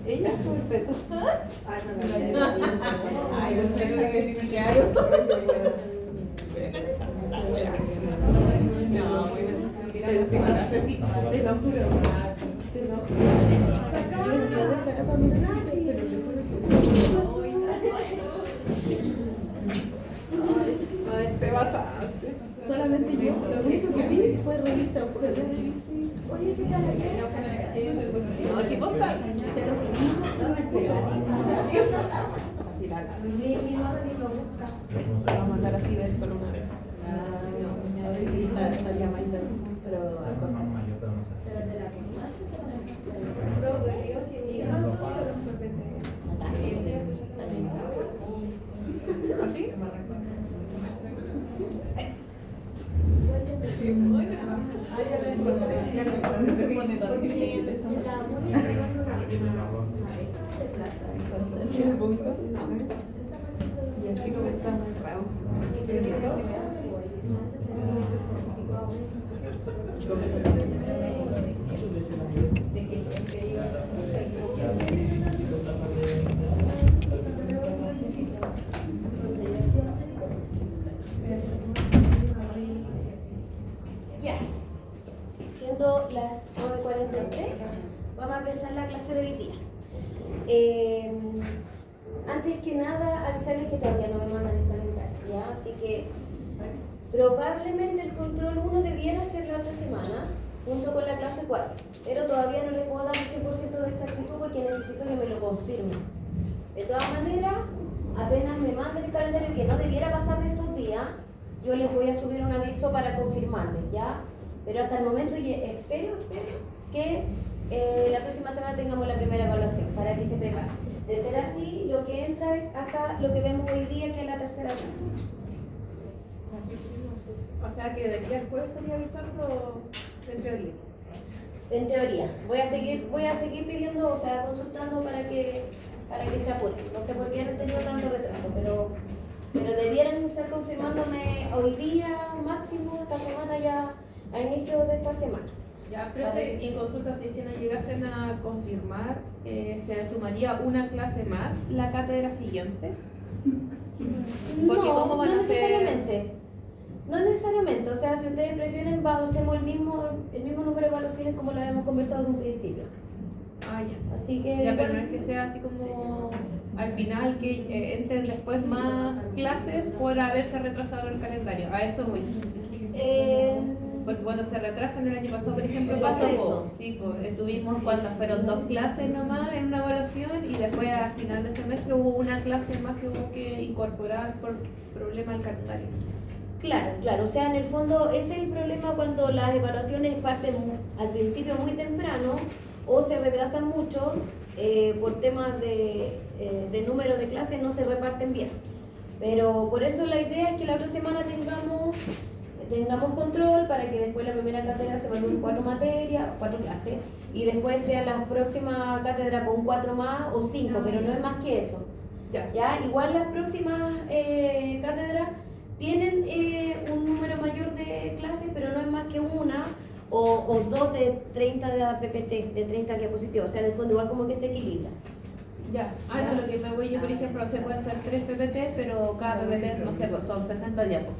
Ella fue respeto. Ay, no sé lo que significa. No, muy bien. Te lo juro. Te basaste. Solamente yo, lo único que vi fue revisar ustedes. Oye, ¿qué tal? No, si vos sabes. Vamos a mandar así de solo una vez. ¿Así? Y así comenzamos el ramo. Ya, siendo las 9:43, vamos a empezar la clase de hoy día. Antes que nada, avisarles que todavía no me mandan el calendario, ¿ya? Así que probablemente el control 1 debiera ser la otra semana, junto con la clase 4, pero todavía no les puedo dar el 100% de exactitud porque necesito que me lo confirmen. De todas maneras, apenas me manden el calendario que no debiera pasar de estos días, yo les voy a subir un aviso para confirmarles, ¿ya? Pero hasta el momento espero que la próxima semana tengamos la primera evaluación para que se preparen. De ser así, lo que entra es acá lo que vemos hoy día, que es la tercera clase. O sea que de aquí al jueves estaría avisando en teoría. En teoría, voy a seguir pidiendo, o sea, consultando para que se apure. No sé por qué han tenido tanto retraso, pero debieran estar confirmándome hoy día, máximo, esta semana ya, a inicios de esta semana. Ya, profe, y consulta si es que no llegasen a confirmar, ¿se sumaría una clase más la cátedra siguiente? Porque No, ¿cómo van no a ser? necesariamente. No necesariamente, o sea, si ustedes prefieren, hacemos el mismo número de evaluaciones como lo habíamos conversado de un principio. Ah, ya. Así que... Ya, pero no es que sea así como al final que entren después más clases por haberse retrasado el calendario. A eso voy. Porque cuando se retrasan el año pasado, por ejemplo, pasó eso. Sí, pues tuvimos cuántas, fueron 2 clases nomás en una evaluación y después al final del semestre hubo una clase más que hubo que incorporar por problema del calendario. Claro, o sea, en el fondo ese es el problema cuando las evaluaciones parten al principio muy temprano o se retrasan mucho por temas de número de clases, no se reparten bien. Pero por eso la idea es que la otra semana tengamos control para que después la primera cátedra se evalúe 4 materias, 4 clases, y después sea la próxima cátedra con 4 más o 5, pero no es más que eso. ¿Ya? Igual las próximas cátedras tienen un número mayor de clases, pero no es más que una o 2 de 30 de PPT, de 30 diapositivas. O sea, en el fondo igual como que se equilibra. Ya, no, lo que me voy yo, por ejemplo, se pueden hacer 3 PPT, pero cada PPT, no sé, pues son 60 diapos.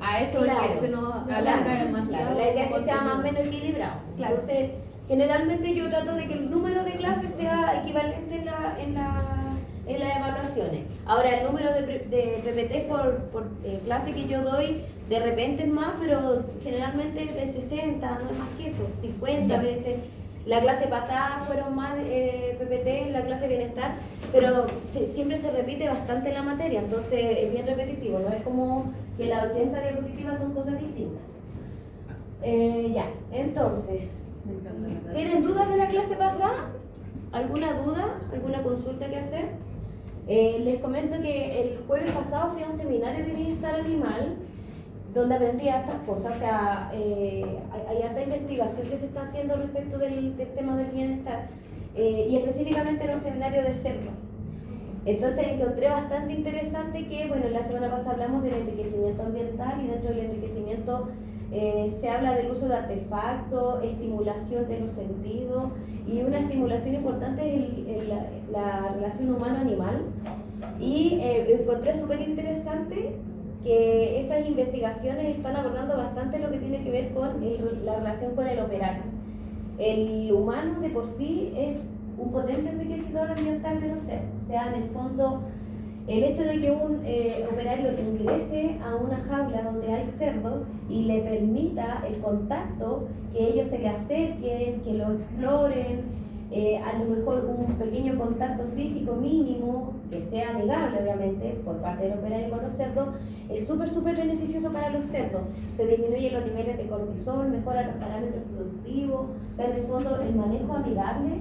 A eso es que se nos alarga demasiado. La idea es que sea más o menos equilibrado. Claro. Entonces, generalmente yo trato de que el número de clases sea equivalente en las evaluaciones. Ahora, el número de PPT por clase que yo doy, de repente es más, pero generalmente es de 60, no es más que eso, 50 veces. La clase pasada fueron más PPT, la clase bienestar, pero siempre se repite bastante la materia, entonces es bien repetitivo, no es como que las 80 diapositivas son cosas distintas. Ya, entonces, ¿tienen dudas de la clase pasada? ¿Alguna duda? ¿Alguna consulta que hacer? Les comento que el jueves pasado fui a un seminario de bienestar animal donde aprendí hartas cosas, o sea, hay harta investigación que se está haciendo respecto del tema del bienestar y específicamente en un seminario de cerdo. Entonces encontré bastante interesante que, bueno, la semana pasada hablamos del enriquecimiento ambiental y dentro del enriquecimiento se habla del uso de artefactos, estimulación de los sentidos y una estimulación importante es la relación humano-animal y encontré súper interesante que estas investigaciones están abordando bastante lo que tiene que ver con la relación con el operario. El humano de por sí es un potente enriquecedor ambiental de los seres, o sea, en el fondo el hecho de que un operario ingrese a una jaula donde hay cerdos y le permita el contacto, que ellos se le acerquen, que lo exploren, a lo mejor un pequeño contacto físico mínimo, que sea amigable obviamente por parte del operario con los cerdos, es súper beneficioso para los cerdos. Se disminuyen los niveles de cortisol, mejora los parámetros productivos, o sea, en el fondo el manejo amigable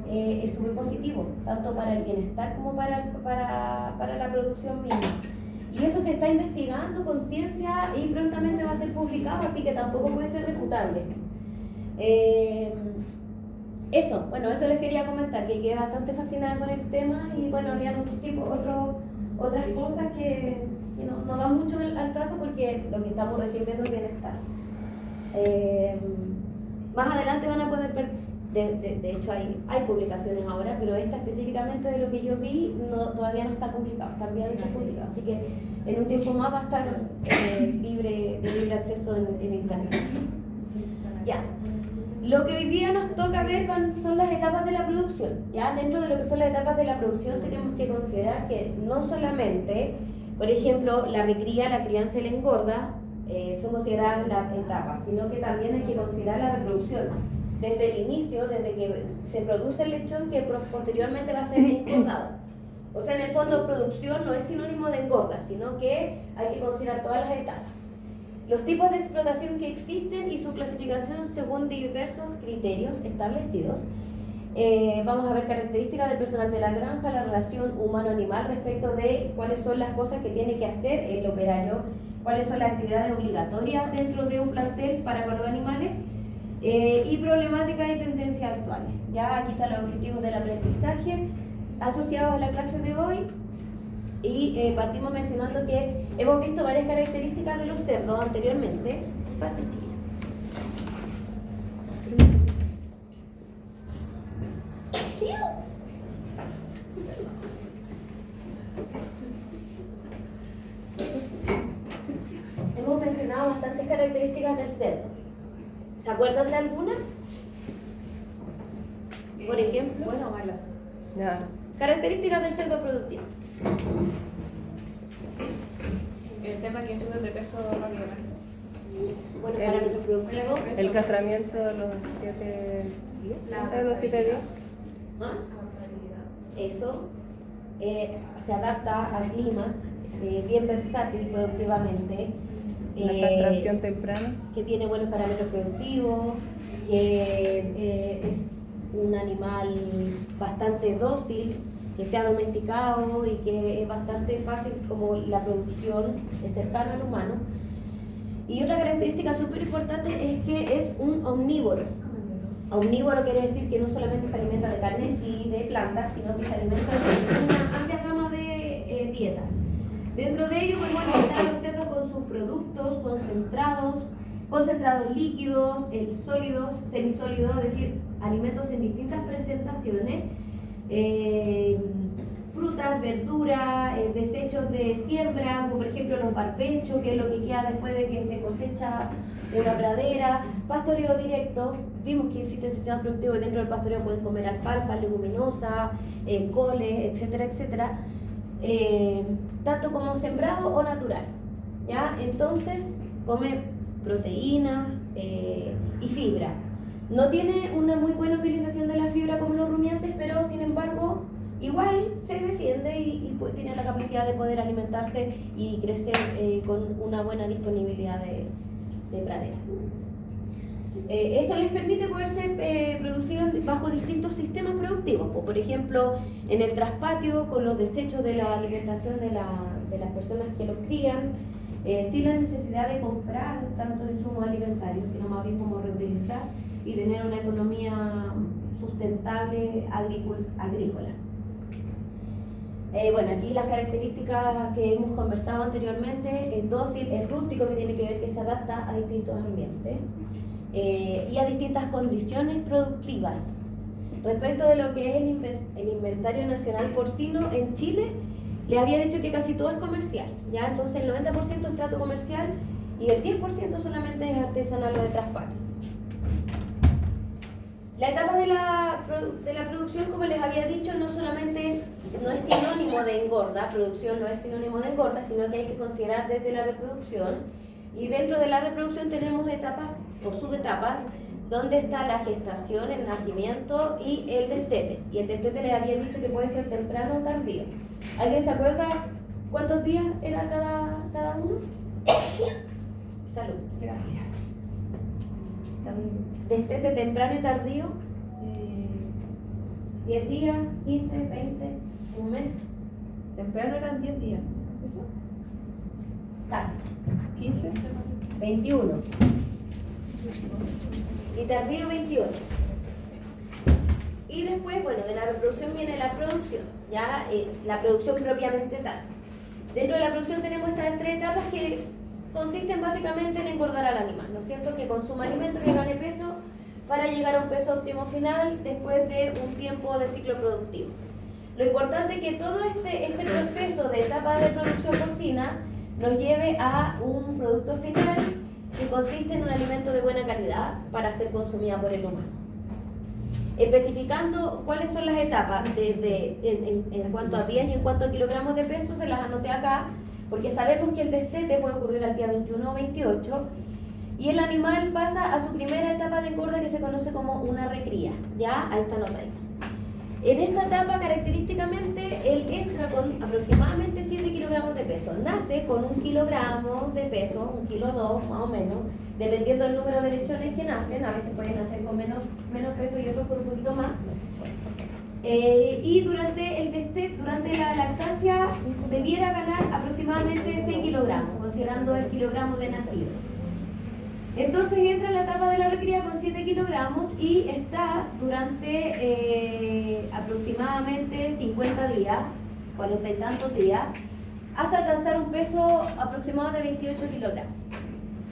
es súper positivo, tanto para el bienestar como para la producción misma. Y eso se está investigando con ciencia y prontamente va a ser publicado, así que tampoco puede ser refutable. Eso les quería comentar, que quedé bastante fascinada con el tema y bueno, habían otras cosas que no van mucho al caso porque lo que estamos recién viendo es bienestar. Más adelante van a poder ver, de hecho hay publicaciones ahora, pero esta específicamente de lo que yo vi todavía no está publicado, está en vía de ser publicado, así que en un tiempo más va a estar de libre acceso en internet. Ya. Lo que hoy día nos toca ver son las etapas de la producción. ¿Ya? Dentro de lo que son las etapas de la producción tenemos que considerar que no solamente, por ejemplo, la recría, la crianza y la engorda son consideradas las etapas, sino que también hay que considerar la reproducción. Desde el inicio, desde que se produce el lechón, que posteriormente va a ser engordado. O sea, en el fondo, producción no es sinónimo de engorda, sino que hay que considerar todas las etapas. Los tipos de explotación que existen y su clasificación según diversos criterios establecidos. Vamos a ver características del personal de la granja, la relación humano-animal respecto de cuáles son las cosas que tiene que hacer el operario, cuáles son las actividades obligatorias dentro de un plantel para con los animales y problemáticas y tendencias actuales. Ya aquí están los objetivos del aprendizaje asociados a la clase de hoy. Y partimos mencionando que hemos visto varias características de los cerdos anteriormente. Pasa, chiquilla. Hemos mencionado bastantes características del cerdo. ¿Se acuerdan de alguna? Por ejemplo. ¿Buena o mala? Ya. Características del cerdo productivo. El tema que sube de peso rápidamente. Bueno, parámetros productivos. El castramiento de los 7 días. De los 7 días. ¿Ah? Eso se adapta a climas, bien versátil productivamente. La castración temprana. Que tiene buenos parámetros productivos, que es un animal bastante dócil, que se ha domesticado y que es bastante fácil como la producción, es cercano al humano. Y otra característica súper importante es que es un omnívoro. Omnívoro quiere decir que no solamente se alimenta de carne y de plantas, sino que se alimenta de una amplia gama de dieta. Dentro de ello podemos encontrar los cerdos con sus productos concentrados líquidos, sólidos, semisólidos, es decir, alimentos en distintas presentaciones, frutas, verduras, desechos de siembra, como por ejemplo los barbechos, que es lo que queda después de que se cosecha una pradera, pastoreo directo. Vimos que existen sistemas productivos y dentro del pastoreo pueden comer alfalfa, leguminosa, coles, etcétera, etcétera, tanto como sembrado o natural. ¿Ya? Entonces come proteína y fibra. No tiene una muy buena utilización de la fibra como los rumiantes, pero sin embargo, igual se defiende y pues tiene la capacidad de poder alimentarse y crecer con una buena disponibilidad de pradera. Esto les permite poder ser producidos bajo distintos sistemas productivos, pues, por ejemplo, en el traspatio con los desechos de la alimentación de las personas que los crían, sin la necesidad de comprar tantos insumos alimentarios, sino más bien como reutilizar y tener una economía sustentable agrícola. Bueno, aquí las características que hemos conversado anteriormente: es dócil, es rústico, que tiene que ver que se adapta a distintos ambientes y a distintas condiciones productivas. Respecto de lo que es el inventario nacional porcino en Chile, les había dicho que casi todo es comercial, ¿ya? Entonces el 90% es trato comercial y el 10% solamente es artesanal o de traspatio. La etapa de la producción, como les había dicho, no solamente no es sinónimo de engorda, producción no es sinónimo de engorda, sino que hay que considerar desde la reproducción. Y dentro de la reproducción tenemos etapas o subetapas, donde está la gestación, el nacimiento y el destete. Y el destete les había dicho que puede ser temprano o tardío. ¿Alguien se acuerda cuántos días era cada uno? Salud. Gracias. Destete temprano y tardío. 10 días, 15, 20, un mes. Temprano eran 10 días. ¿Eso? Casi. 15. 21. Y tardío 28. Y después, bueno, de la reproducción viene la producción, ya la producción propiamente tal. Dentro de la producción tenemos estas 3 etapas que consisten básicamente en engordar al animal, ¿no es cierto? Que consuma alimentos, que gane peso para llegar a un peso óptimo final después de un tiempo de ciclo productivo. Lo importante es que todo este proceso de etapa de producción porcina nos lleve a un producto final que consiste en un alimento de buena calidad para ser consumida por el humano. Especificando cuáles son las etapas en cuanto a días y en cuanto a kilogramos de peso, se las anoté acá, porque sabemos que el destete puede ocurrir al día 21 o 28 y el animal pasa a su primera etapa de engorda, que se conoce como una recría. Ya, ahí está anotadita. En esta etapa, característicamente, él entra con aproximadamente 7 kilogramos de peso. Nace con 1 kilogramo de peso, 1,2 kilos más o menos, dependiendo del número de lechones que nacen. A veces pueden nacer con menos peso y otros con un poquito más. Y durante la lactancia debiera ganar aproximadamente 6 kilogramos, considerando el kilogramo de nacido. Entonces entra en la etapa de la recría con 7 kilogramos y está durante aproximadamente 50 días, 40 y tantos días, hasta alcanzar un peso aproximado de 28 kilogramos.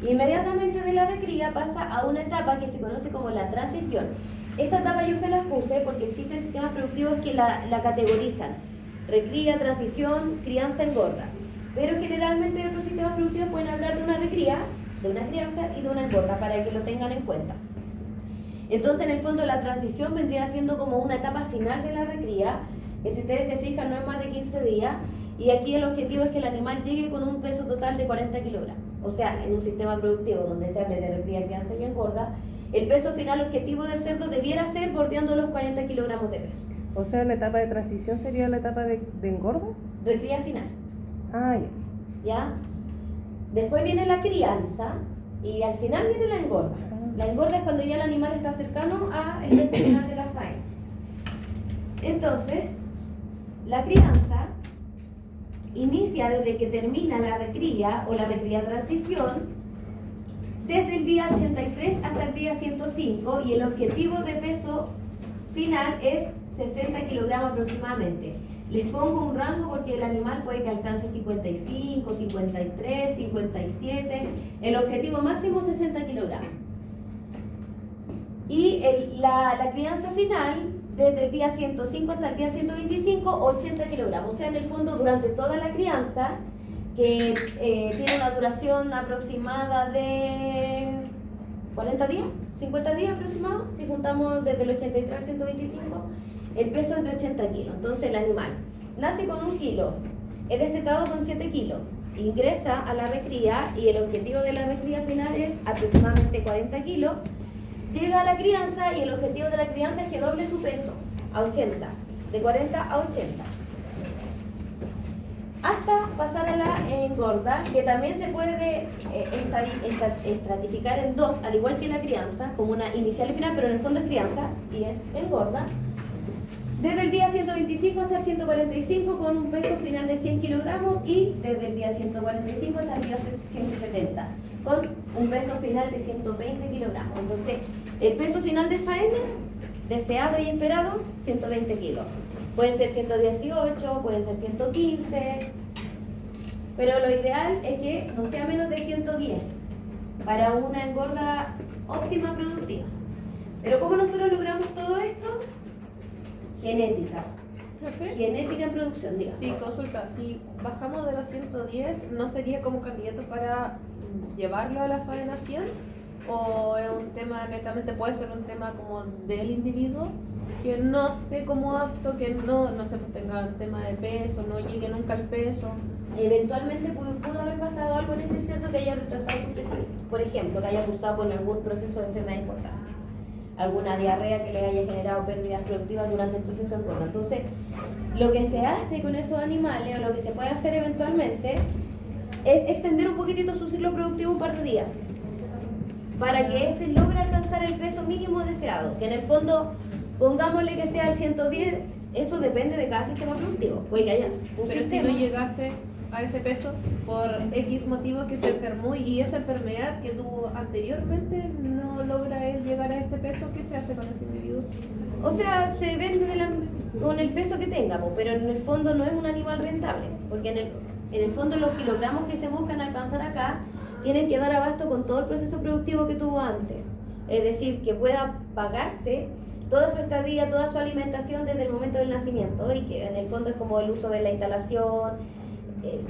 Inmediatamente de la recría pasa a una etapa que se conoce como la transición. Esta etapa yo se las puse porque existen sistemas productivos que la categorizan: recría, transición, crianza, engorda. Pero generalmente otros sistemas productivos pueden hablar de una recría, de una crianza y de una engorda, para que lo tengan en cuenta. Entonces, en el fondo, la transición vendría siendo como una etapa final de la recría, que si ustedes se fijan no es más de 15 días, y aquí el objetivo es que el animal llegue con un peso total de 40 kilogramos. O sea, en un sistema productivo donde se hable de recría, crianza y engorda, el peso final objetivo del cerdo debiera ser bordeando los 40 kilogramos de peso. O sea, la etapa de transición sería la etapa de engorda. Recría final. Ah, ya. ¿Ya? Después viene la crianza y al final viene la engorda. La engorda es cuando ya el animal está cercano al peso final de la faena. Entonces, la crianza inicia desde que termina la recría o la recría transición, desde el día 83 hasta el día 105, y el objetivo de peso final es 60 kilogramos aproximadamente. Les pongo un rango porque el animal puede que alcance 55, 53, 57. El objetivo máximo 60 kilogramos. Y la crianza final, desde el día 105 hasta el día 125, 80 kilogramos. O sea, en el fondo, durante toda la crianza, que tiene una duración aproximada de 40 días, 50 días aproximado, si juntamos desde el 83 al 125, el peso es de 80 kilos. Entonces el animal nace con 1 kilo, es destetado con 7 kilos, ingresa a la recría y el objetivo de la recría final es aproximadamente 40 kilos, llega a la crianza y el objetivo de la crianza es que doble su peso a 80, de 40 a 80. Hasta pasar a la engorda, que también se puede estratificar en dos, al igual que la crianza, como una inicial y final, pero en el fondo es crianza y es engorda. Desde el día 125 hasta el 145 con un peso final de 100 kilogramos y desde el día 145 hasta el día 170 con un peso final de 120 kilogramos. Entonces, el peso final de faena, deseado y esperado, 120 kilos. Pueden ser 118, pueden ser 115, pero lo ideal es que no sea menos de 110 para una engorda óptima productiva. Pero ¿cómo nosotros logramos todo esto? Genética. ¿Profe? Genética en producción, diga. Sí, consulta. Si bajamos de los 110, ¿no sería como candidato para llevarlo a la faenación? ¿O es un tema, netamente puede ser un tema como del individuo? Que no esté como apto, que no se tenga un tema de peso, no llegue nunca al peso. Eventualmente pudo haber pasado algo en ese cerdo que haya retrasado su crecimiento. Por ejemplo, que haya cursado con algún proceso de enfermedad importante. Alguna diarrea que le haya generado pérdidas productivas durante el proceso de engorda. Entonces, lo que se hace con esos animales, o lo que se puede hacer eventualmente, es extender un poquitito su ciclo productivo un par de días, para que éste logre alcanzar el peso mínimo deseado, que en el fondo, pongámosle que sea el 110, eso depende de cada sistema productivo. Puede que haya un Pero sistema. si no llegase a ese peso por X motivo que se enfermó y esa enfermedad que tuvo anteriormente no logra él llegar a ese peso, ¿qué se hace con ese individuo? O sea, se vende con el peso que tenga, pero en el fondo no es un animal rentable, porque en el fondo los kilogramos que se buscan alcanzar acá tienen que dar abasto con todo el proceso productivo que tuvo antes. Es decir, que pueda pagarse toda su estadía, toda su alimentación desde el momento del nacimiento, y que en el fondo es como el uso de la instalación,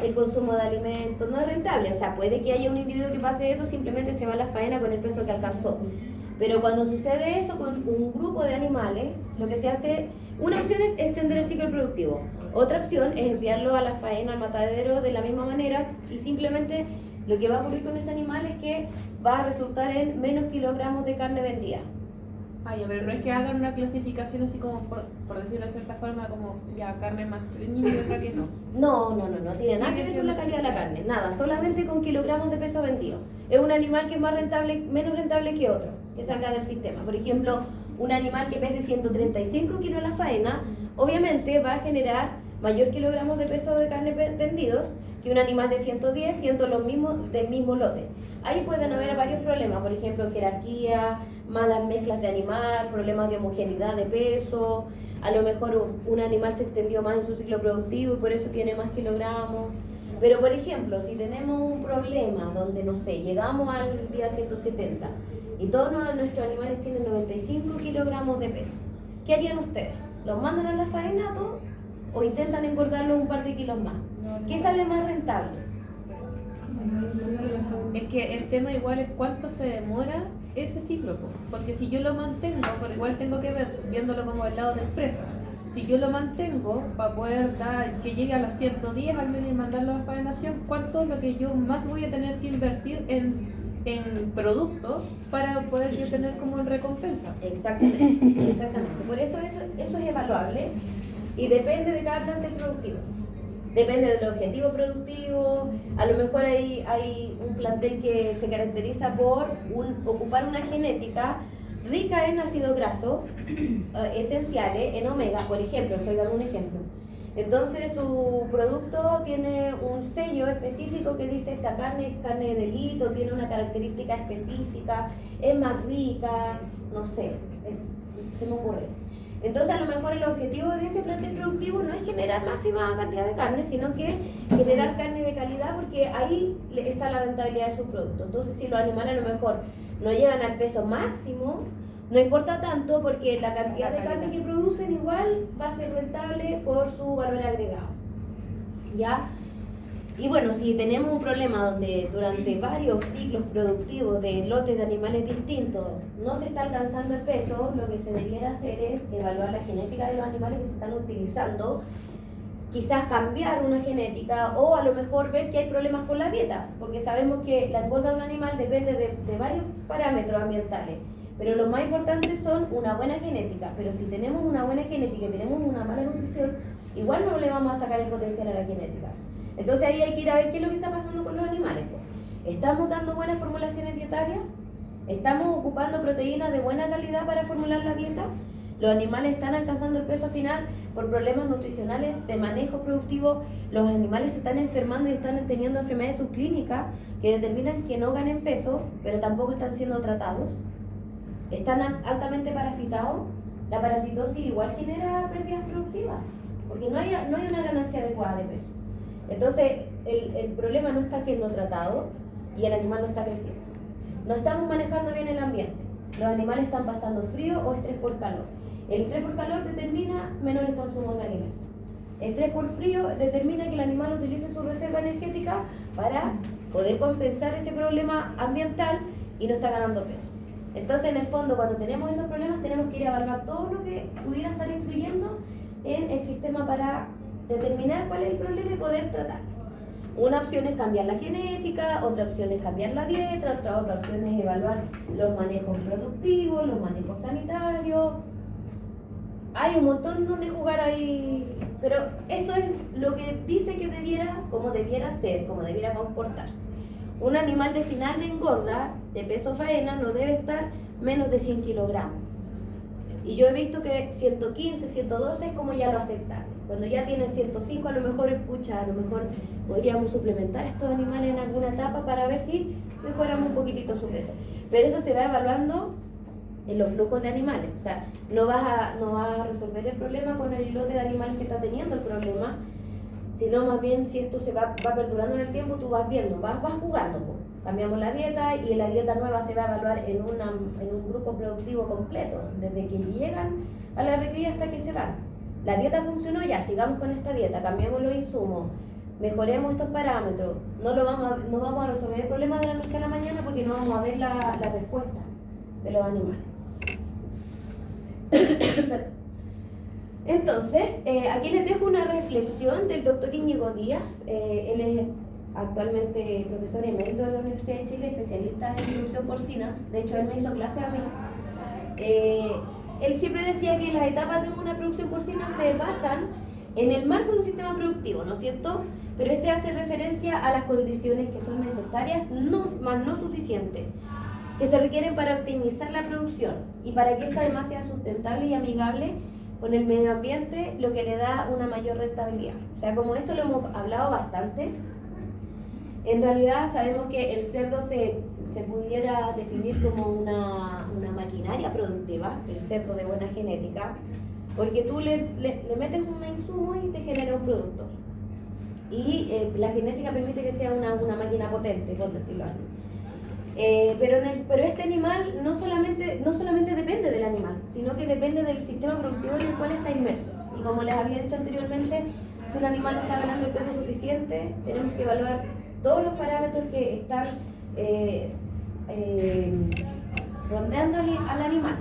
el consumo de alimentos, no es rentable. O sea, puede que haya un individuo que pase eso, simplemente se va a la faena con el peso que alcanzó. Pero cuando sucede eso con un grupo de animales, lo que se hace, una opción es extender el ciclo productivo. Otra opción es enviarlo a la faena, al matadero de la misma manera, y simplemente lo que va a ocurrir con ese animal es que va a resultar en menos kilogramos de carne vendida. Ay, pero no es que hagan una clasificación así como, por decirlo de cierta forma, como ya carne más premium y otra que no. No tiene nada que ver con la calidad de la carne, nada, solamente con kilogramos de peso vendido. Es un animal que es más rentable, menos rentable que otro, que salga del sistema. Por ejemplo, un animal que pese 135 kilos a la faena, obviamente va a generar mayor kilogramos de peso de carne vendidos que un animal de 110, siendo los mismos del mismo lote. Ahí pueden haber varios problemas, por ejemplo, jerarquía, malas mezclas de animal, problemas de homogeneidad de peso, a lo mejor un animal se extendió más en su ciclo productivo y por eso tiene más kilogramos. Pero por ejemplo, si tenemos un problema donde, no sé, llegamos al día 170 y todos nuestros animales tienen 95 kilogramos de peso, ¿qué harían ustedes? ¿Los mandan a la faena a todos o intentan engordarlos un par de kilos más? ¿Qué sale más rentable? Es que el tema igual es cuánto se demora ese ciclo, porque si yo lo mantengo, pero igual tengo que ver, viéndolo como del lado de empresa, si yo lo mantengo para poder dar, que llegue a los 110 al menos y mandarlo a la faenación, ¿cuánto es lo que yo más voy a tener que invertir en productos para poder yo tener como recompensa? Exactamente. Por eso es evaluable y depende de cada plantel productivo. Depende del objetivo productivo. A lo mejor hay un plantel que se caracteriza por ocupar una genética rica en ácidos grasos esenciales, en omega, por ejemplo, estoy dando un ejemplo. Entonces su producto tiene un sello específico que dice esta carne es carne de delito, tiene una característica específica, es más rica, no sé, se me ocurre. Entonces a lo mejor el objetivo de ese plantel productivo no es generar máxima cantidad de carne, sino que generar carne de calidad, porque ahí está la rentabilidad de su producto. Entonces si los animales a lo mejor no llegan al peso máximo, no importa tanto porque la cantidad de carne que producen igual va a ser rentable por su valor agregado. ¿Ya? Y bueno, si tenemos un problema donde durante varios ciclos productivos de lotes de animales distintos no se está alcanzando el peso, lo que se debiera hacer es evaluar la genética de los animales que se están utilizando, quizás cambiar una genética o a lo mejor ver que hay problemas con la dieta, porque sabemos que la engorda de un animal depende de varios parámetros ambientales. Pero lo más importante son una buena genética. Pero si tenemos una buena genética y tenemos una mala nutrición, igual no le vamos a sacar el potencial a la genética. Entonces ahí hay que ir a ver qué es lo que está pasando con los animales. ¿Estamos dando buenas formulaciones dietarias? ¿Estamos ocupando proteínas de buena calidad para formular la dieta? ¿Los animales están alcanzando el peso final por problemas nutricionales de manejo productivo? ¿Los animales se están enfermando y están teniendo enfermedades subclínicas que determinan que no ganen peso, pero tampoco están siendo tratados? ¿Están altamente parasitados? La parasitosis igual genera pérdidas productivas, porque no hay una ganancia adecuada de peso. Entonces, el problema no está siendo tratado y el animal no está creciendo. No estamos manejando bien el ambiente. Los animales están pasando frío o estrés por calor. El estrés por calor determina menores consumos de alimentos. Estrés por frío determina que el animal utilice su reserva energética para poder compensar ese problema ambiental y no está ganando peso. Entonces, en el fondo, cuando tenemos esos problemas, tenemos que ir a evaluar todo lo que pudiera estar influyendo en el sistema para determinar cuál es el problema y poder tratar. Una opción es cambiar la genética, otra opción es cambiar la dieta, otra opción es evaluar los manejos productivos, los manejos sanitarios. Hay un montón donde jugar ahí, pero esto es lo que dice que debiera, como debiera ser, como debiera comportarse. Un animal de final de engorda, de peso faena, no debe estar menos de 100 kilogramos. Y yo he visto que 115, 112 es como ya lo aceptable. Cuando ya tienen 105, a lo mejor a lo mejor podríamos suplementar a estos animales en alguna etapa para ver si mejoramos un poquitito su peso. Pero eso se va evaluando en los flujos de animales. O sea, no vas a resolver el problema con el lote de animales que está teniendo el problema, sino más bien si esto se va perdurando en el tiempo, tú vas viendo, vas jugando. Pues. Cambiamos la dieta y la dieta nueva se va a evaluar en un grupo productivo completo, desde que llegan a la recría hasta que se van. La dieta funcionó ya, sigamos con esta dieta, cambiamos los insumos, mejoremos estos parámetros. No vamos a resolver el problema de la noche a la mañana porque no vamos a ver la respuesta de los animales. Entonces, aquí les dejo una reflexión del doctor Íñigo Díaz. Él es actualmente profesor emérito de la Universidad de Chile, especialista en producción porcina. De hecho, él me hizo clase a mí. Él siempre decía que las etapas de una producción porcina se basan en el marco de un sistema productivo, ¿no es cierto? Pero este hace referencia a las condiciones que son necesarias, más no suficientes, que se requieren para optimizar la producción y para que esta además sea sustentable y amigable con el medio ambiente, lo que le da una mayor rentabilidad. O sea, como esto lo hemos hablado bastante, en realidad sabemos que el cerdo se pudiera definir como una maquinaria productiva, el cerdo de buena genética, porque tú le metes un insumo y te genera un producto. Y la genética permite que sea una máquina potente, por decirlo así. Pero este animal no solamente depende del animal, sino que depende del sistema productivo en el cual está inmerso. Y como les había dicho anteriormente, si un animal no está ganando el peso suficiente, tenemos que evaluar todos los parámetros que están rondeando al animal,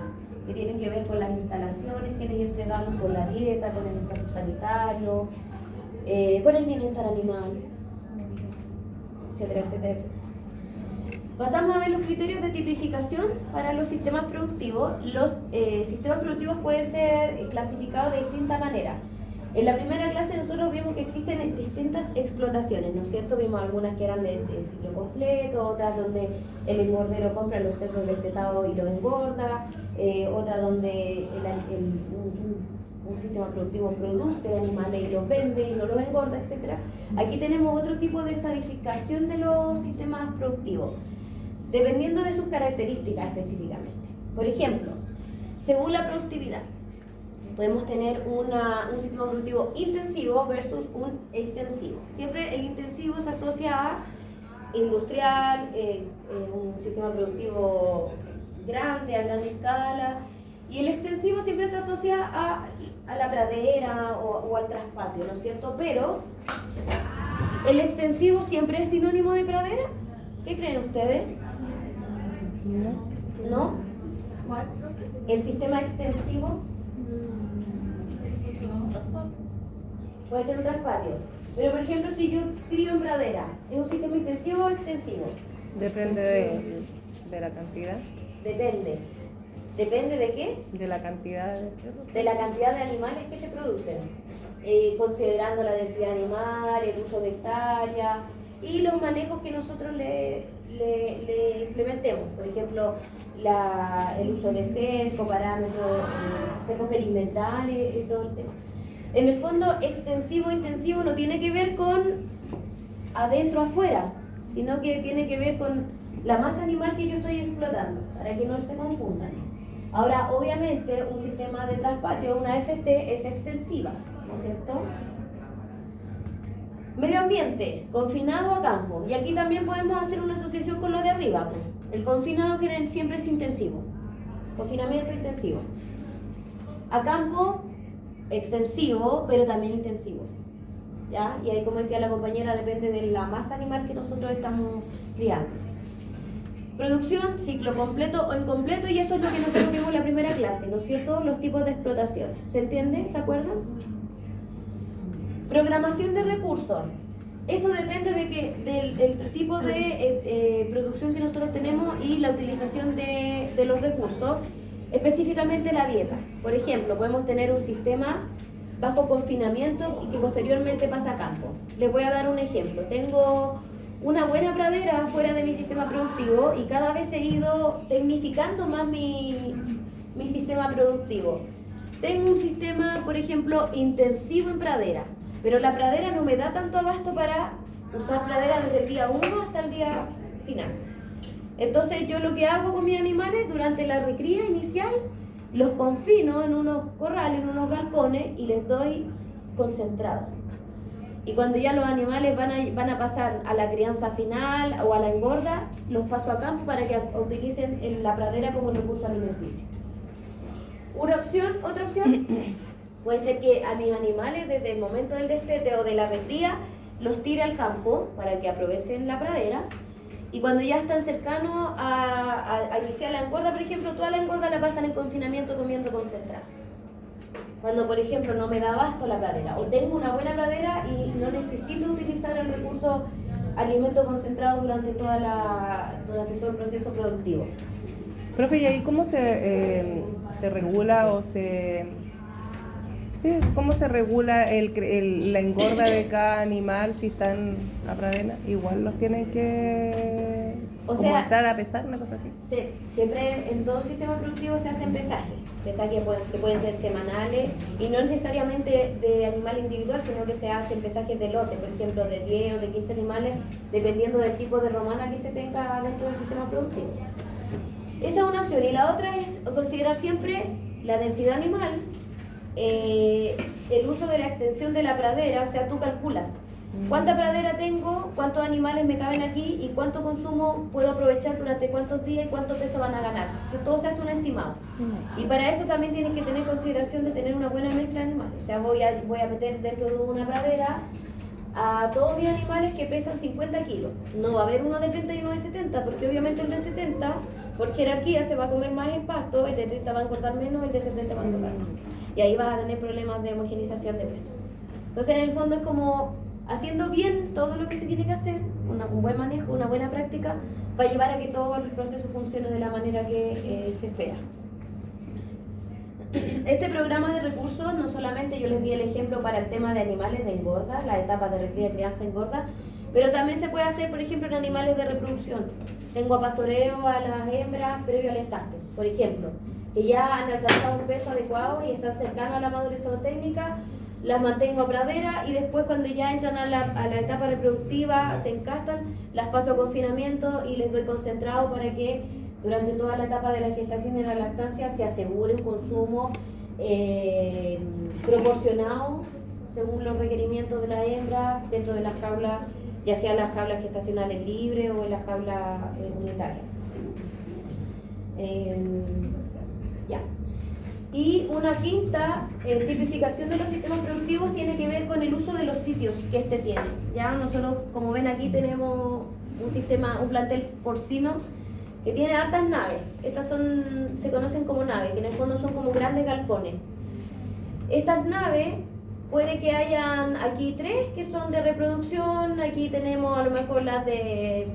que tienen que ver con las instalaciones que les entregamos, con la dieta, con el estatus sanitario, con el bienestar animal, etcétera, etcétera, etcétera. Pasamos a ver los criterios de tipificación para los sistemas productivos. Los sistemas productivos pueden ser clasificados de distintas maneras. En la primera clase nosotros vimos que existen distintas explotaciones, ¿no es cierto? Vimos algunas que eran de ciclo completo, otras donde el engordero compra los cerdos destetados y los engorda, otras donde un sistema productivo produce animales y los vende y no los engorda, etc. Aquí tenemos otro tipo de estadificación de los sistemas productivos, dependiendo de sus características específicamente. Por ejemplo, según la productividad, podemos tener un sistema productivo intensivo versus un extensivo. Siempre el intensivo se asocia a industrial, un sistema productivo grande, a gran escala, y el extensivo siempre se asocia a la pradera o al traspatio, ¿no es cierto? Pero, ¿el extensivo siempre es sinónimo de pradera? ¿Qué creen ustedes? ¿No? ¿El sistema extensivo? Puede ser un traspatio. Pero, por ejemplo, si yo crío en pradera, ¿es un sistema intensivo o extensivo? Depende de la cantidad. Depende. ¿Depende de qué? De la cantidad de cerdos. De la cantidad de animales que se producen, considerando la densidad animal, el uso de hectáreas y los manejos que nosotros le implementemos. Por ejemplo, el uso de cerco, parámetros, cercos perimetrales y todo el tema. En el fondo, extensivo e intensivo no tiene que ver con adentro afuera, sino que tiene que ver con la masa animal que yo estoy explotando, para que no se confundan. Ahora, obviamente, un sistema de traspatio, una FC, es extensiva, ¿no es cierto? Medio ambiente, confinado a campo. Y aquí también podemos hacer una asociación con lo de arriba. Pues. El confinado siempre es intensivo. Confinamiento intensivo. A campo, extensivo, pero también intensivo. ¿Ya? Y ahí, como decía la compañera, depende de la masa animal que nosotros estamos criando. Producción, ciclo completo o incompleto, y eso es lo que nosotros vimos en la primera clase, ¿no es cierto? Los tipos de explotación. ¿Se entiende? ¿Se acuerdan? Programación de recursos. Esto depende del tipo de producción que nosotros tenemos y la utilización de los recursos, específicamente la dieta. Por ejemplo, podemos tener un sistema bajo confinamiento y que posteriormente pasa a campo. Les voy a dar un ejemplo. Tengo una buena pradera fuera de mi sistema productivo y cada vez he ido tecnificando más mi sistema productivo. Tengo un sistema, por ejemplo, intensivo en pradera, pero la pradera no me da tanto abasto para usar pradera desde el día 1 hasta el día final. Entonces yo lo que hago con mis animales durante la recría inicial, los confino en unos corrales, en unos galpones y les doy concentrado. Y cuando ya los animales van a pasar a la crianza final o a la engorda, los paso a campo para que utilicen la pradera como recurso alimenticio. Otra opción, puede ser que a mis animales desde el momento del destete o de la recría los tire al campo para que aprovechen la pradera. Y cuando ya están cercanos a iniciar la engorda, por ejemplo, toda la engorda la pasan en confinamiento comiendo concentrado. Cuando, por ejemplo, no me da abasto la pradera o tengo una buena pradera y no necesito utilizar el recurso alimento concentrado durante todo el proceso productivo. Profe, ¿y ahí cómo se regula cómo se regula la engorda de cada animal si están a pradera? Igual los tienen que estar a pesar, una cosa así. Siempre en todo sistema productivo se hacen pesajes que pueden ser semanales y no necesariamente de animal individual, sino que se hacen pesajes de lote, por ejemplo, de 10 o de 15 animales, dependiendo del tipo de romana que se tenga dentro del sistema productivo. Esa es una opción. Y la otra es considerar siempre la densidad animal, el uso de la extensión de la pradera, o sea, tú calculas cuánta pradera tengo, cuántos animales me caben aquí y cuánto consumo puedo aprovechar durante cuántos días y cuánto peso van a ganar. Todo se hace un estimado. Y para eso también tienes que tener consideración de tener una buena mezcla de animales. O sea, voy a meter dentro de una pradera a todos mis animales que pesan 50 kilos. No va a haber uno de 30 y uno de 70, porque obviamente el de 70, por jerarquía, se va a comer más en pasto, el de 30 va a engordar menos, el de 70 va a engordar más. Y ahí vas a tener problemas de homogenización de peso. Entonces, en el fondo es como haciendo bien todo lo que se tiene que hacer, un buen manejo, una buena práctica, va a llevar a que todo el proceso funcione de la manera que se espera. Este programa de recursos, no solamente yo les di el ejemplo para el tema de animales de engorda, las etapas de recría, crianza, engorda, pero también se puede hacer, por ejemplo, en animales de reproducción. Tengo a pastoreo a las hembras previo al encastre, por ejemplo, que ya han alcanzado un peso adecuado y están cercanos a la madurez zootécnica, las mantengo a pradera y después cuando ya entran a la etapa reproductiva, se encastan, las paso a confinamiento y les doy concentrado para que durante toda la etapa de la gestación y la lactancia se asegure un consumo proporcionado según los requerimientos de la hembra dentro de las jaulas, ya sea las jaulas gestacionales libres o en las jaulas unitarias. Ya. Y una quinta tipificación de los sistemas productivos tiene que ver con el uso de los sitios que este tiene. Ya nosotros, como ven aquí, tenemos un plantel porcino que tiene hartas naves. Estas se conocen como naves, que en el fondo son como grandes galpones. Estas naves, puede que hayan aquí 3 que son de reproducción, aquí tenemos a lo mejor las de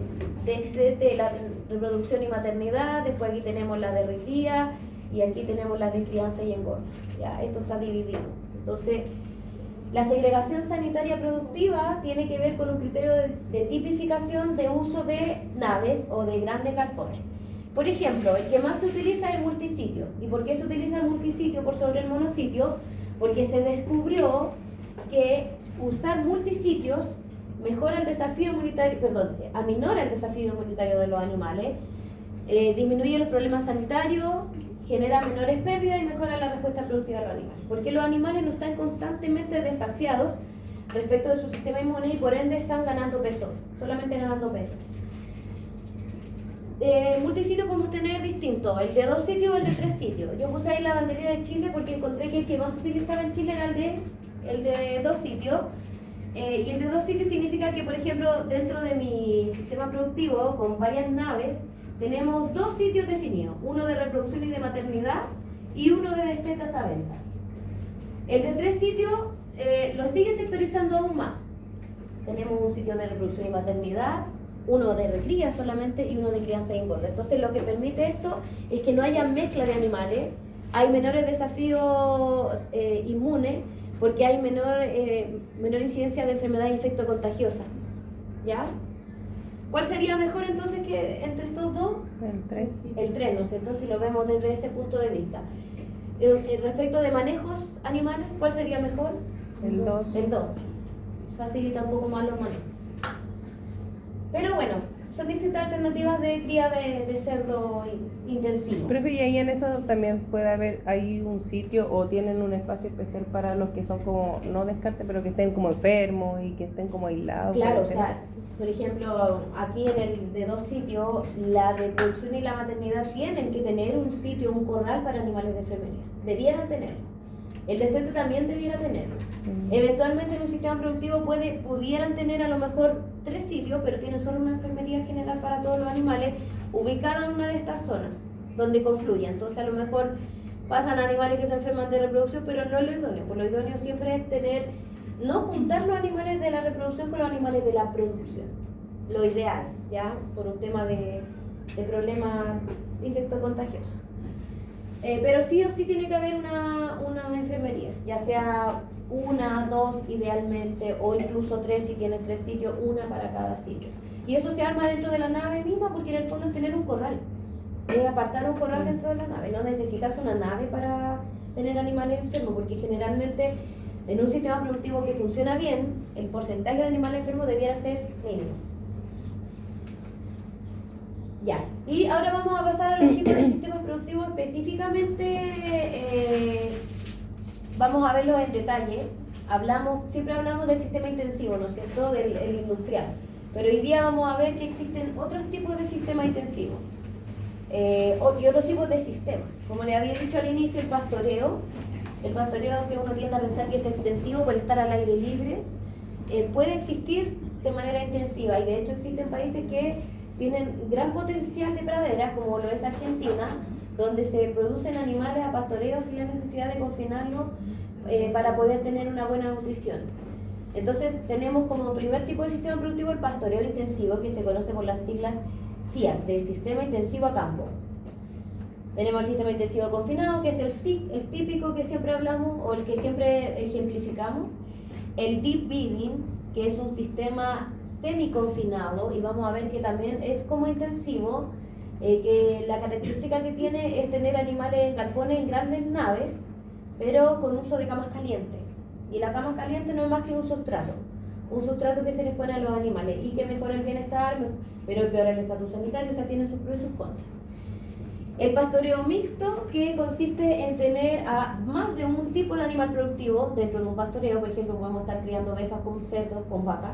la reproducción y maternidad, después aquí tenemos la de recría, y aquí tenemos las de crianza y engorda. Ya, esto está dividido. Entonces, la segregación sanitaria productiva tiene que ver con un criterio de tipificación de uso de naves o de grandes galpones. Por ejemplo, el que más se utiliza es el multisitio. ¿Y por qué se utiliza el multisitio por sobre el monositio? Porque se descubrió que usar multisitios mejora el desafío inmunitario, aminora el desafío inmunitario de los animales, disminuye los problemas sanitarios, genera menores pérdidas y mejora la respuesta productiva de los animales. Porque los animales no están constantemente desafiados respecto de su sistema inmune y por ende están ganando peso, solamente ganando peso. Multisitio podemos tener distintos, el de 2 sitios o el de 3 sitios. Yo puse ahí la banderita de Chile porque encontré que el que más se utilizaba en Chile era el de 2 sitios. Y el de 2 sitios significa que, por ejemplo, dentro de mi sistema productivo, con varias naves, tenemos 2 sitios definidos, uno de reproducción y de maternidad y uno de destete hasta venta. El de 3 sitios lo sigue sectorizando aún más. Tenemos un sitio de reproducción y maternidad, uno de recría solamente y uno de crianza y engorda. Entonces lo que permite esto es que no haya mezcla de animales, hay menores desafíos inmunes porque hay menor incidencia de enfermedades infectocontagiosas. ¿Ya? ¿Cuál sería mejor entonces que entre estos dos? El 3. El 3, ¿no es cierto? Si lo vemos desde ese punto de vista. Respecto de manejos animales, ¿cuál sería mejor? El 2. El 2. Facilita un poco más los manejos. Pero bueno, son distintas alternativas de cría de cerdo intensivo. Profe, y ahí en eso también puede haber, hay un sitio o tienen un espacio especial para los que son como, no descarte, pero que estén como enfermos y que estén como aislados. Claro, o sea, por ejemplo, aquí en el de 2 sitios, la reproducción y la maternidad tienen que tener un sitio, un corral para animales de enfermería. Debieran tenerlo. El destete también debiera tenerlo. Eventualmente en un sistema productivo pudieran tener a lo mejor 3 sitios, pero tienen solo una enfermería general para todos los animales ubicada en una de estas zonas donde confluyen. Entonces a lo mejor pasan animales que se enferman de reproducción, pero no es lo idóneo. Pues lo idóneo siempre es no juntar los animales de la reproducción con los animales de la producción. Lo ideal, ¿ya? Por un tema de problemas infectocontagiosos. Pero sí o sí tiene que haber una enfermería, ya sea 1, 2 idealmente, o incluso 3 si tienes 3 sitios, una para cada sitio. Y eso se arma dentro de la nave misma porque en el fondo es tener un corral, es apartar un corral dentro de la nave. No necesitas una nave para tener animales enfermos porque generalmente en un sistema productivo que funciona bien, el porcentaje de animales enfermos debiera ser mínimo. Ya, y ahora vamos a pasar a los tipos de sistemas productivos específicamente, vamos a verlos en detalle. Siempre hablamos del sistema intensivo, ¿no es cierto?, del industrial, pero hoy día vamos a ver que existen otros tipos de sistemas intensivos y otros tipos de sistemas. Como le había dicho al inicio, el pastoreo que uno tiende a pensar que es extensivo por estar al aire libre, puede existir de manera intensiva y de hecho existen países que tienen gran potencial de pradera, como lo es Argentina, donde se producen animales a pastoreo sin la necesidad de confinarlos para poder tener una buena nutrición. Entonces tenemos como primer tipo de sistema productivo el pastoreo intensivo, que se conoce por las siglas SIAC, de Sistema Intensivo a Campo. Tenemos el sistema intensivo confinado, que es el SIC, el típico que siempre hablamos o el que siempre ejemplificamos. El deep breeding, que es un sistema semi-confinado, y vamos a ver que también es como intensivo, que la característica que tiene es tener animales en galpones en grandes naves, pero con uso de camas calientes. Y la cama caliente no es más que un sustrato que se les pone a los animales y que mejora el bienestar, pero empeora el estatus sanitario, o sea, tiene sus pros y sus contras. El pastoreo mixto, que consiste en tener a más de un tipo de animal productivo dentro de un pastoreo. Por ejemplo, podemos estar criando ovejas con cerdos, con vacas.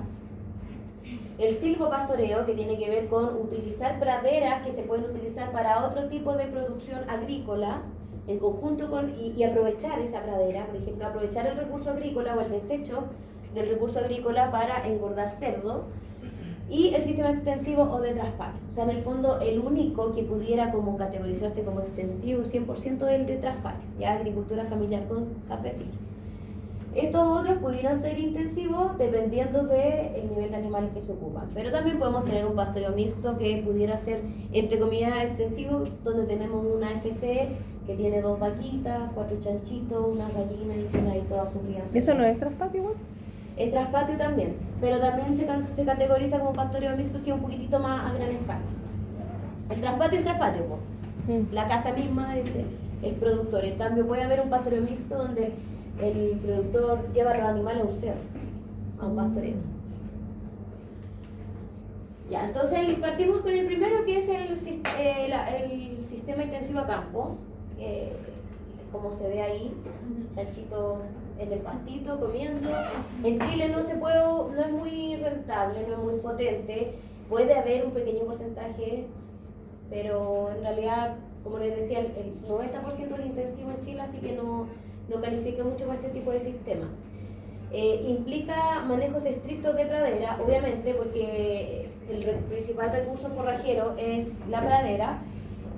El silvopastoreo, que tiene que ver con utilizar praderas que se pueden utilizar para otro tipo de producción agrícola en conjunto y aprovechar esa pradera, por ejemplo, aprovechar el recurso agrícola o el desecho del recurso agrícola para engordar cerdo. Y el sistema extensivo o de traspatio. O sea, en el fondo, el único que pudiera como categorizarse como extensivo 100% es el de traspatio, ya agricultura familiar con campesinos. Estos otros pudieran ser intensivos dependiendo del nivel de animales que se ocupan. Pero también podemos tener un pastoreo mixto que pudiera ser, entre comillas, extensivo, donde tenemos una FCE que tiene 2 vaquitas, 4 chanchitos, unas gallinas y tiene ahí toda su crianza. ¿Eso no es traspatio igual? Es traspatio también, pero también se categoriza como pastoreo mixto si es un poquitito más a gran escala. El traspatio es traspatio, la casa misma del productor. En cambio puede haber un pastoreo mixto donde el productor lleva a los animales a un cerro, a un pastoreo. Ya, entonces partimos con el primero, que es el sistema intensivo a campo, como se ve ahí, chanchito en el pastito comiendo. En Chile no es muy rentable, no es muy potente, puede haber un pequeño porcentaje, pero en realidad, como les decía, el 90% es intensivo en Chile, así que no califica mucho para este tipo de sistema. Implica manejos estrictos de pradera, obviamente, porque el principal recurso forrajero es la pradera,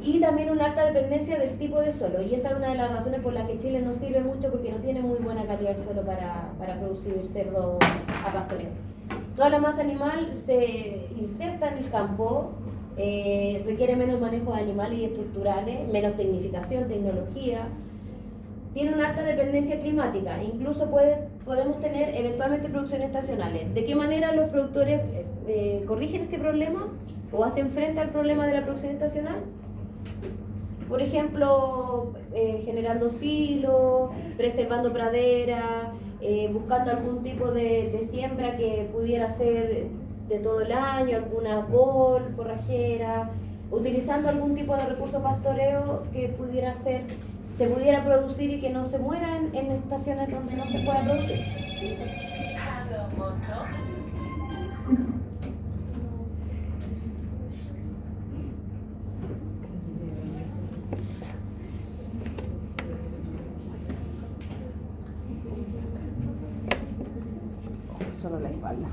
y también una alta dependencia del tipo de suelo, y esa es una de las razones por las que Chile no sirve mucho, porque no tiene muy buena calidad de suelo para producir cerdo a pastoreo. Toda la masa animal se inserta en el campo, requiere menos manejo de animales y estructurales, menos tecnificación, tecnología, tiene una alta dependencia climática, incluso podemos tener eventualmente producciones estacionales. ¿De qué manera los productores corrigen este problema o hacen frente al problema de la producción estacional? Por ejemplo, generando silos, preservando pradera, buscando algún tipo de siembra que pudiera ser de todo el año, alguna col forrajera, utilizando algún tipo de recurso pastoreo que se pudiera producir y que no se muera en estaciones donde no se pueda producir. Solo la espalda.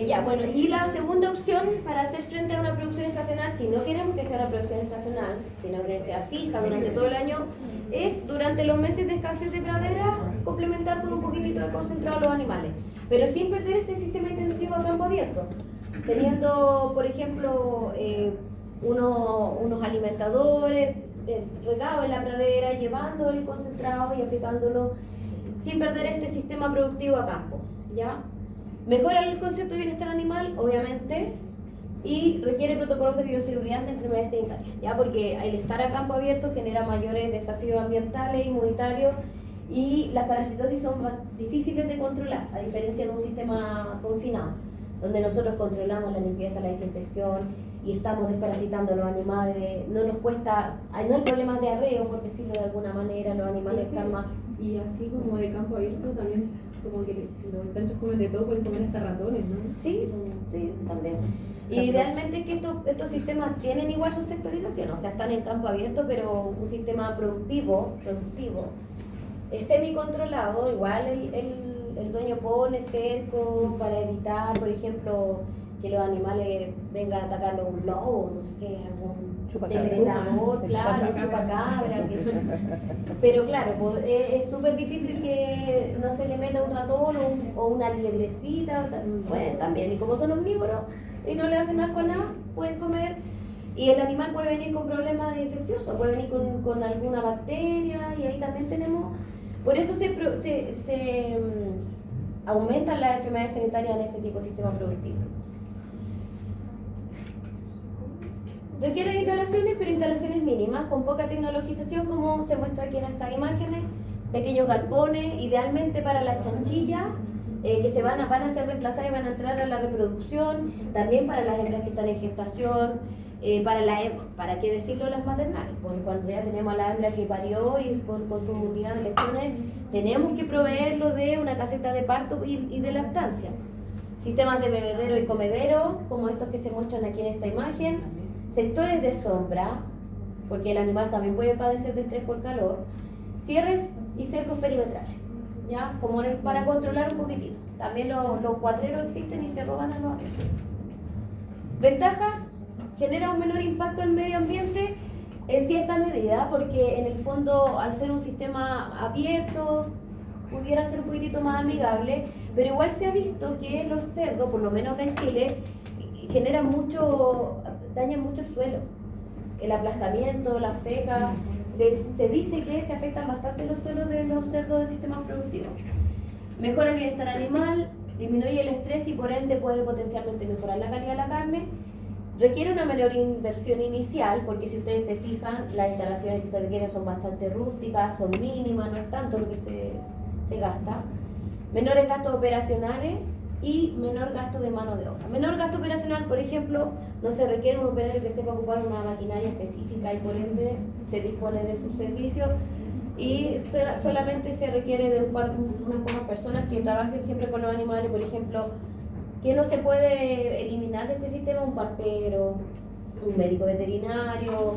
Ya, bueno, y la segunda opción para hacer frente a una producción estacional, si no queremos que sea una producción estacional, sino que sea fija durante todo el año, es durante los meses de escasez de pradera complementar con un poquitito de concentrado a los animales, pero sin perder este sistema intensivo a campo abierto, teniendo, por ejemplo, unos alimentadores regados en la pradera, llevando el concentrado y aplicándolo sin perder este sistema productivo a campo, ¿ya? Mejora el concepto de bienestar animal, obviamente, y requiere protocolos de bioseguridad de enfermedades sanitarias, ¿ya? Porque el estar a campo abierto genera mayores desafíos ambientales, inmunitarios, y las parasitosis son más difíciles de controlar, a diferencia de un sistema confinado, donde nosotros controlamos la limpieza, la desinfección, y estamos desparasitando a los animales, no nos cuesta, no hay problemas de arreo, por decirlo de alguna manera, los animales están más... Y así como de campo abierto también, como que los chanchos comen de todo, pueden comer hasta ratones, ¿no? Sí, sí, también. Y idealmente que estos sistemas tienen igual su sectorización, o sea, están en campo abierto, pero un sistema productivo, es semi-controlado, igual el dueño pone cerco para evitar, por ejemplo, que los animales vengan a atacarlo un lobo, no sé, algún depredador, claro, un chupacabra. Pero claro, pues, es súper difícil que no se le meta un ratón o una liebrecita, pueden también, y como son omnívoros y no le hacen asco a nada, pueden comer. Y el animal puede venir con problemas infecciosos, puede venir con alguna bacteria, y ahí también tenemos... Por eso se aumentan las enfermedades sanitarias en este tipo de sistema productivo. Requiere de instalaciones, pero instalaciones mínimas, con poca tecnologización, como se muestra aquí en estas imágenes, pequeños galpones, idealmente para las chanchillas, que van a ser reemplazadas y van a entrar a la reproducción, también para las hembras que están en gestación, para qué decirlo, las maternales, porque cuando ya tenemos a la hembra que parió y con su unidad de lechones, tenemos que proveerlo de una caseta de parto y de lactancia. Sistemas de bebedero y comedero, como estos que se muestran aquí en esta imagen. Sectores de sombra, porque el animal también puede padecer de estrés por calor. Cierres y cercos perimetrales, ¿ya? Como para controlar un poquitito. También los cuatreros existen y se roban a los animales. Ventajas: genera un menor impacto en el medio ambiente En cierta medida, porque en el fondo, al ser un sistema abierto, pudiera ser un poquitito más amigable, pero igual se ha visto que los cerdos, por lo menos acá en Chile, dañan mucho el suelo. El aplastamiento, las fecas, se dice que se afectan bastante los suelos de los cerdos del sistema productivo. Mejora el bienestar animal, disminuye el estrés y por ende puede potencialmente mejorar la calidad de la carne. Requiere una menor inversión inicial, porque si ustedes se fijan, las instalaciones que se requieren son bastante rústicas, son mínimas, no es tanto lo que se gasta. Menores gastos operacionales y menor gasto de mano de obra. Menor gasto operacional, por ejemplo, no se requiere un operario que sepa ocupar una maquinaria específica y por ende se dispone de sus servicios y solamente se requiere de unas pocas personas que trabajen siempre con los animales, por ejemplo, que no se puede eliminar de este sistema un partero, un médico veterinario,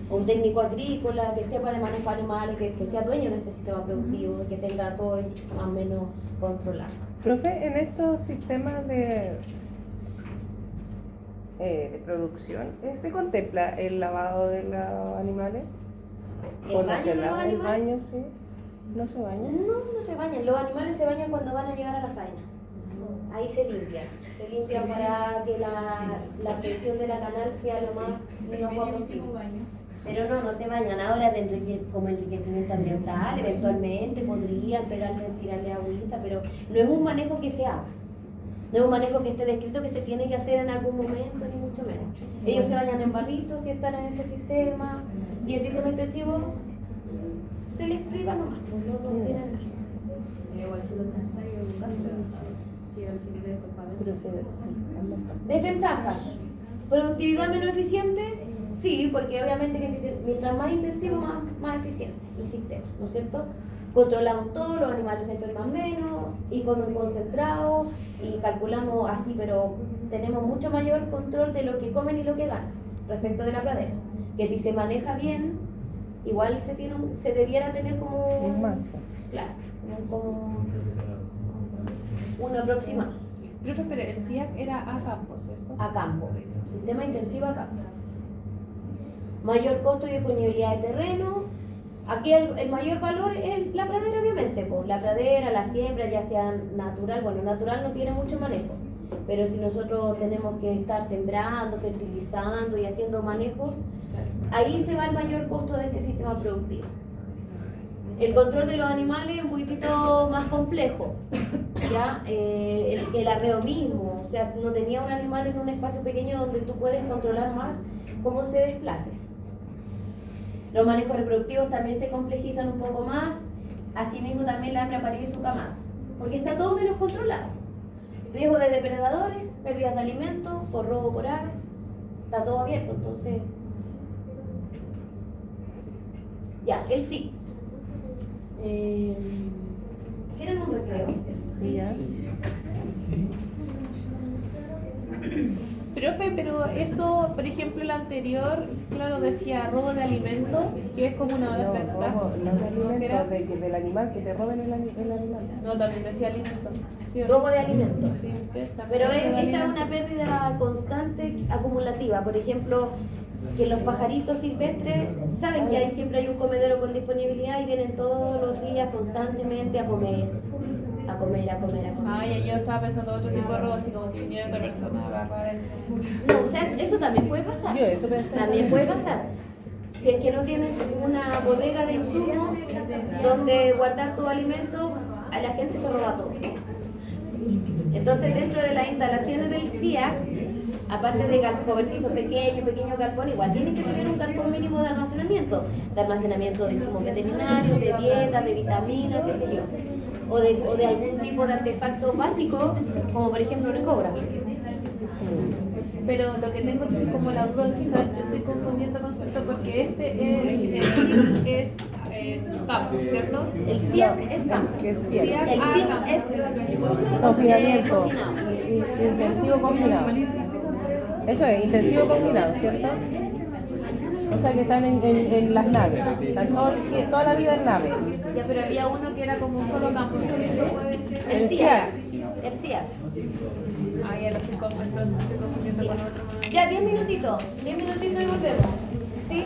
un técnico agrícola que sepa de manejo de animales, que sea dueño de este sistema productivo, que tenga todo más o menos controlado. Profe, en estos sistemas de producción, ¿se contempla el lavado de los animales? ¿El baño de los animales? ¿El baño, sí? ¿No se bañan? No se bañan. Los animales se bañan cuando van a llegar a la faena. Ahí se limpian para que la presión de la canal sea lo más inocua posible. Pero no se bañan. Ahora como enriquecimiento ambiental, eventualmente podrían tirarle agüita, pero no es un manejo que se haga. No es un manejo que esté descrito que se tiene que hacer en algún momento, ni mucho menos. Ellos se bañan en barritos si están en este sistema, y el sistema intensivo se les priva nomás, no tienen nada. Desventajas. ¿Productividad menos eficiente? Sí, porque obviamente que mientras más intensivo, más eficiente el sistema, ¿no es cierto? Controlamos todo, los animales se enferman menos y comen concentrado y calculamos así, pero tenemos mucho mayor control de lo que comen y lo que ganan respecto de la pradera. Que si se maneja bien, igual se debiera tener como un aproximado. Pero el SIAC era a campo, ¿cierto? A campo, sistema intensivo a campo. Mayor costo y disponibilidad de terreno. Aquí el mayor valor es la pradera, obviamente. Pues. La pradera, la siembra, ya sea natural. Bueno, natural no tiene mucho manejo. Pero si nosotros tenemos que estar sembrando, fertilizando y haciendo manejos, ahí se va el mayor costo de este sistema productivo. El control de los animales es un poquitito más complejo. ¿Ya? El arreo mismo. O sea, no tenía un animal en un espacio pequeño donde tú puedes controlar más cómo se desplace. Los manejos reproductivos también se complejizan un poco más, asimismo también la hembra parir su camada, porque está todo menos controlado. Riesgo de depredadores, pérdidas de alimentos, por robo por aves, está todo abierto, entonces... Ya, el sí. ¿Quieren un recreo? Sí, ya. Profe, pero eso, por ejemplo, el anterior, claro, decía robo de alimentos, que es como una desventaja. No, los alimentos del animal, que te roben el animal. No, también decía alimentos. Sí, Robo de alimentos. Sí, Pero esa es una pérdida constante, acumulativa. Por ejemplo, que los pajaritos silvestres saben que siempre hay un comedero con disponibilidad y vienen todos los días constantemente a comer. Ah, ya, yo estaba pensando en otro tipo de robo, así como que viniera otra persona a agarrar eso. No, o sea, eso también puede pasar. Yo eso pensé. También puede pasar. Si es que no tienes una bodega de insumos donde guardar tu alimento, a la gente se roba todo. Entonces, dentro de las instalaciones del CIAC, aparte de cobertizos pequeños galpones, igual tienen que tener un galpón mínimo de almacenamiento de insumos veterinarios, de dieta, de vitaminas, qué sé yo. O de algún tipo de artefacto básico, como por ejemplo una cobra. Pero lo que tengo como la duda, quizás yo estoy confundiendo conceptos porque este es campo, ¿cierto? El CIAC es campo. El CIAC es confinamiento. confinado. Intensivo confinado. Eso es, intensivo confinado, ¿cierto? O sea que están en las naves, están toda la vida en naves. Ya, pero había uno que era como solo campo. El CIAC. Ah, ya lo estoy confundiendo con otro. Ya, 10 minutitos y volvemos. ¿Sí?